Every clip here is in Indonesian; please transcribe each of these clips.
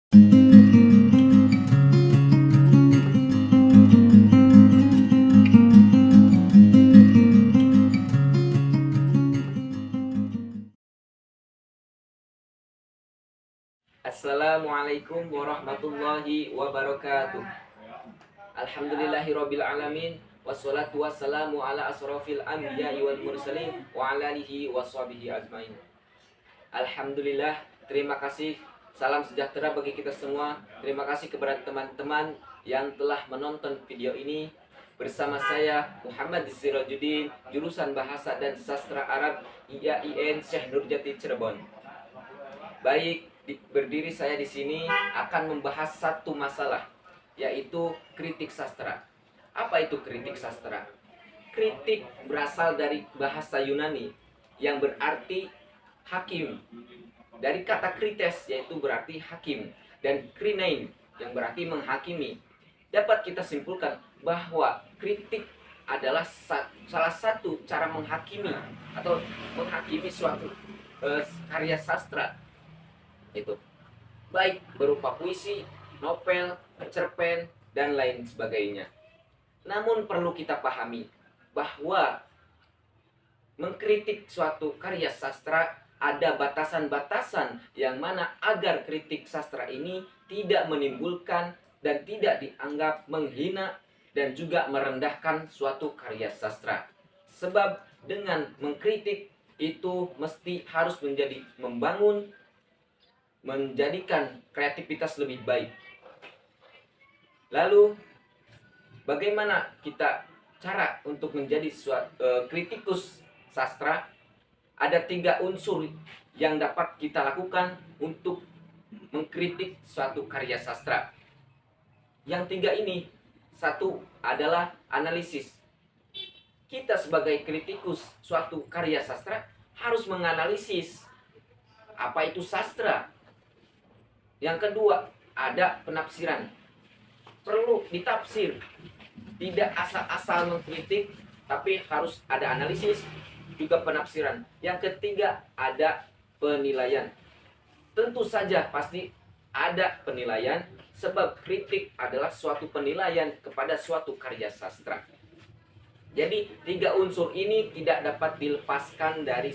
Assalamualaikum warahmatullahi wabarakatuh. Alhamdulillahirabbil alamin, wassalatu wassalamu ala asrofil anbiya'i wal mursalin wa ala alihi washabihi ajmain. Alhamdulillah, terima kasih. Salam sejahtera bagi kita semua. Terima kasih kepada teman-teman yang telah menonton video ini. Bersama saya Muhammad Sirajuddin, jurusan Bahasa dan Sastra Arab IAIN Syekh Nurjati Cirebon. Baik, berdiri saya di sini akan membahas satu masalah, yaitu kritik sastra. Apa itu kritik sastra? Kritik berasal dari bahasa Yunani yang berarti hakim. Dari kata krites, yaitu berarti hakim, dan krinein yang berarti menghakimi. Dapat kita simpulkan bahwa kritik adalah salah satu cara menghakimi atau menghakimi suatu karya sastra. Itu baik berupa puisi, novel, cerpen, dan lain sebagainya. Namun perlu kita pahami bahwa mengkritik suatu karya sastra ada batasan-batasan yang mana agar kritik sastra ini tidak menimbulkan dan tidak dianggap menghina dan juga merendahkan suatu karya sastra. Sebab dengan mengkritik itu mesti harus membangun, menjadikan kreativitas lebih baik. Lalu bagaimana kita cara untuk menjadi kritikus sastra? Ada 3 unsur yang dapat kita lakukan untuk mengkritik suatu karya sastra. Yang 3 ini, satu adalah analisis. Kita sebagai kritikus suatu karya sastra harus menganalisis apa itu sastra. Yang kedua, ada penafsiran. Perlu ditafsir. Tidak asal-asal mengkritik, tapi harus ada analisis, juga penafsiran. Yang ketiga, ada penilaian. Tentu saja pasti ada penilaian, sebab kritik adalah suatu penilaian kepada suatu karya sastra. Jadi 3 unsur ini tidak dapat dilepaskan dari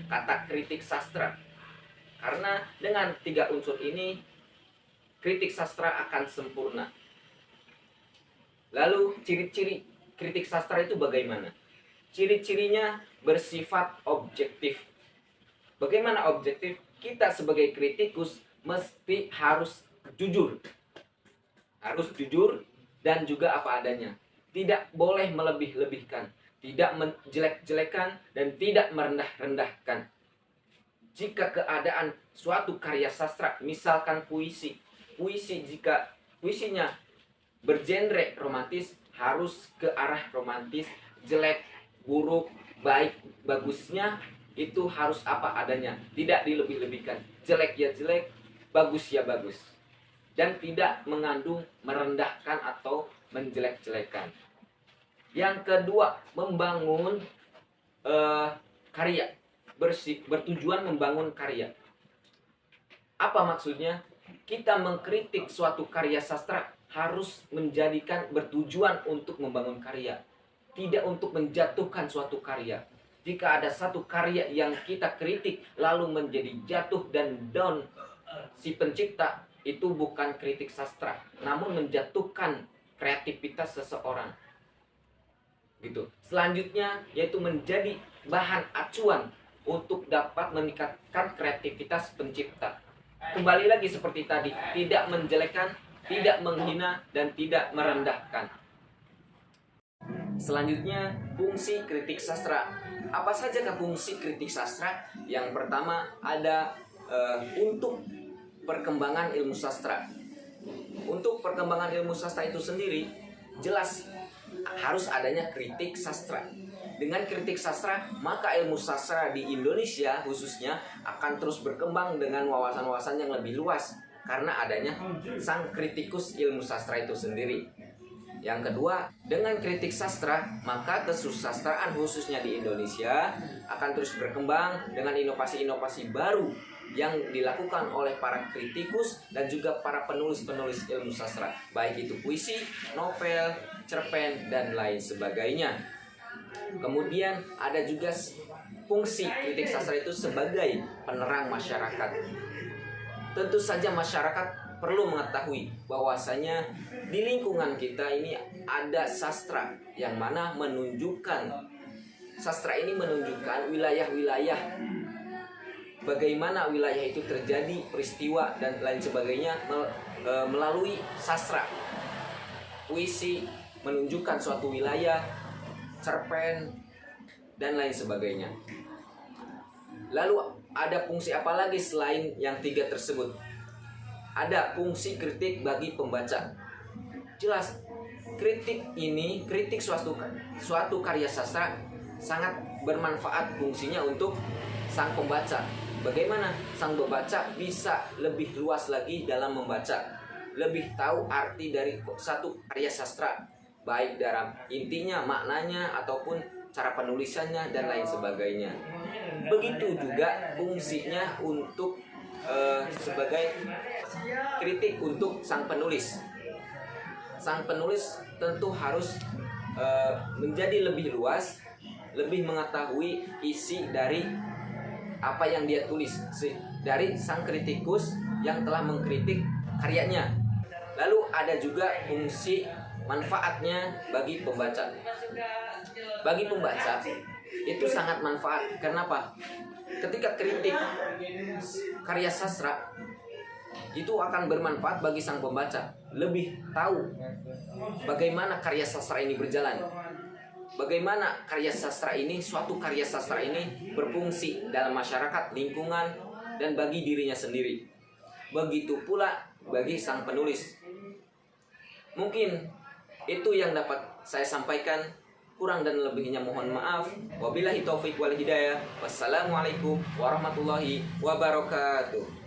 kata kritik sastra. Karena dengan 3 unsur ini, kritik sastra akan sempurna. Lalu ciri-ciri kritik sastra itu bagaimana? Ciri-cirinya bersifat objektif. Bagaimana objektif? Kita sebagai kritikus mesti harus jujur. Harus jujur dan juga apa adanya. Tidak boleh melebih-lebihkan, tidak menjelek-jelekan, dan tidak merendah-rendahkan. Jika keadaan suatu karya sastra, misalkan puisi, jika puisinya bergenre romantis, harus ke arah romantis. Jelek, buruk, baik, bagusnya itu harus apa adanya, tidak dilebih-lebihkan. Jelek ya jelek, bagus ya bagus, dan tidak mengandung merendahkan atau menjelek-jelekan. Yang kedua, membangun karya, bertujuan membangun karya. Apa maksudnya? Kita mengkritik suatu karya sastra harus bertujuan untuk membangun karya, tidak untuk menjatuhkan suatu karya. Jika ada satu karya yang kita kritik lalu menjadi jatuh dan down si pencipta, itu bukan kritik sastra, namun menjatuhkan kreativitas seseorang. Gitu. Selanjutnya yaitu menjadi bahan acuan untuk dapat meningkatkan kreativitas pencipta. Kembali lagi seperti tadi, tidak menjelekkan, tidak menghina, dan tidak merendahkan. Selanjutnya, fungsi kritik sastra. Apa saja fungsi kritik sastra? Yang pertama ada untuk perkembangan ilmu sastra. Untuk perkembangan ilmu sastra itu sendiri, jelas harus adanya kritik sastra. Dengan kritik sastra, maka ilmu sastra di Indonesia khususnya akan terus berkembang dengan wawasan-wawasan yang lebih luas, karena adanya sang kritikus ilmu sastra itu sendiri. Yang kedua, dengan kritik sastra, maka kesusastraan khususnya di Indonesia akan terus berkembang dengan inovasi-inovasi baru yang dilakukan oleh para kritikus dan juga para penulis-penulis ilmu sastra, baik itu puisi, novel, cerpen, dan lain sebagainya. Kemudian ada juga fungsi kritik sastra itu sebagai penerang masyarakat. Tentu saja masyarakat perlu mengetahui bahwasanya di lingkungan kita ini ada sastra yang mana sastra ini menunjukkan wilayah-wilayah, bagaimana wilayah itu terjadi peristiwa dan lain sebagainya melalui sastra. Puisi menunjukkan suatu wilayah, cerpen, dan lain sebagainya. Lalu ada fungsi apa lagi selain yang 3 tersebut? Ada fungsi kritik bagi pembaca. Jelas, kritik suatu karya sastra sangat bermanfaat fungsinya untuk sang pembaca. Bagaimana sang pembaca bisa lebih luas lagi dalam membaca, lebih tahu arti dari satu karya sastra, baik dalam intinya, maknanya, ataupun cara penulisannya dan lain sebagainya. Begitu juga fungsinya untuk sebagai kritik untuk sang penulis. Sang penulis tentu harus menjadi lebih luas, lebih mengetahui isi dari apa yang dia tulis dari sang kritikus yang telah mengkritik karyanya. Lalu ada juga fungsi manfaatnya bagi pembaca. Bagi pembaca itu sangat manfaat. Kenapa? Ketika kritik karya sastra itu akan bermanfaat bagi sang pembaca, lebih tahu bagaimana karya sastra ini berjalan, bagaimana suatu karya sastra ini berfungsi dalam masyarakat, lingkungan, dan bagi dirinya sendiri. Begitu pula bagi sang penulis. Mungkin itu yang dapat saya sampaikan. Kurang dan lebihnya mohon maaf. Wabillahi taufiq wal hidayah. Wassalamualaikum warahmatullahi wabarakatuh.